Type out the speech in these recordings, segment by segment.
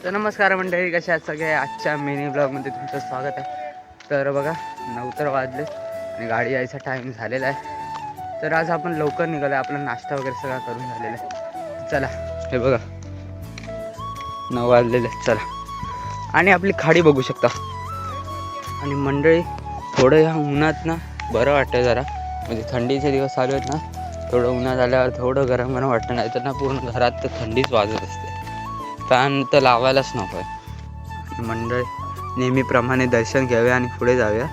तर नमस्कार मंडळी, कशा आहात सगळे. आजच्या मिनी ब्लॉगमध्ये तुमचं स्वागत आहे. तर बघा 9 तर वाजले आणि गाडी यायचा टाईम झालेला आहे. तर आज आपण लवकर निघालो, आपला नाश्ता वगैरे सगळा करून झालेला आहे. चला, हे बघा 9 वाजलेले आहेत. चला, आणि आपली खाडी बघू शकता. आणि मंडळी थोडं ह्या उन्हात ना बरं वाटतं जरा, म्हणजे थंडीचे दिवस चालू आहेत ना, थोडं उन्हात आल्यावर थोडं गरम गरम वाटतं. नाही तर ना पूर्ण घरात तर थंडीच वाजत असते, फॅन तर लावायलाच नको आहे. मंडळी नेहमीप्रमाणे दर्शन घ्यावे आणि पुढे जाऊया.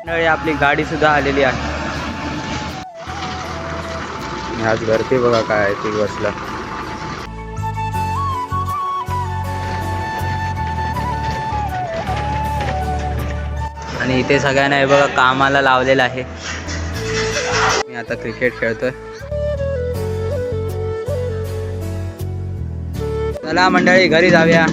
मंडळी आपली गाडी सुद्धा आलेली आहे. आज गर्दी बघा काय आहे ती बसला. आणि इथे सगळ्यांना हे बघा कामाला लावलेलं आहे. मी आता क्रिकेट खेळतोय. चला मंडळी घरी जाऊया.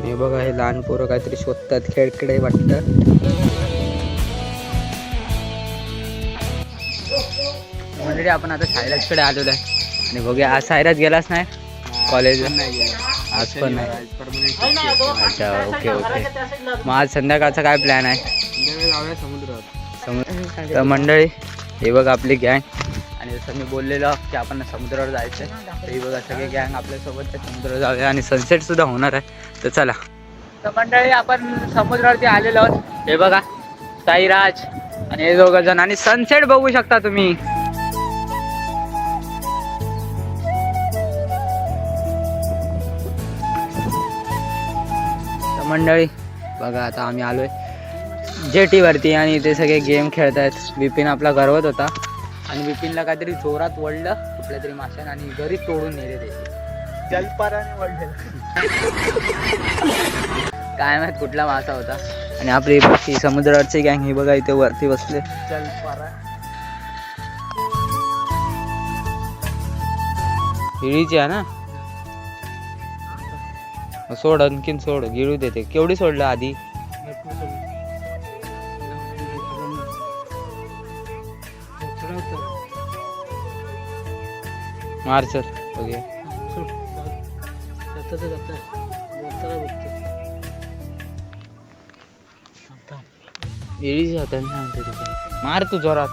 हे बघा हे लहान पोरं काहीतरी शोधतात, खेळकडे वाटतं. मंडळी आपण आता सायराजकडे आलेलो आहे आणि बघूया आज सायराज गेलाच नाही कॉलेज. आज पण नाही. अच्छा, ओके ओके. मग आज संध्याकाळचा काय प्लॅन आहे? समुद्रावर. तर मंडळी हे बघा आपली गँग, आणि जसं मी बोललेलो की आपण समुद्रावर जायचं आहे, तर हे बघा सगळे गँग आपल्यासोबत समुद्रावर जाऊया आणि सनसेट सुद्धा होणार आहे. तर चला. तर मंडळी आपण समुद्रावरती आलेलो आहोत. हे बघा साईराज आणि हे दोघं जण, आणि सनसेट बघू शकता तुम्ही. मंडळी बघा आता आम्ही आलोय जेटीवरती आणि ते सगळे गेम खेळत आहेत. विपिन आपला गरवत होता आणि विपिनला काहीतरी जोरात वळलं कुठल्या तरी माशाने आणि घरी तोडून नेले त्याची. जलपाराने वळलेलं काय माहित कुठला मासा होता. आणि आपली बाकी समुद्रावरची गँग ही बघा इथे वरती बसले. जलपारा हिळीची आहे ना. सोड, आणखीन सोड, गिळू देते. केवढी सोडलं आधी? मार सर बघूया. इळीची हाताने सांगते तिथे. मार तू जोरात.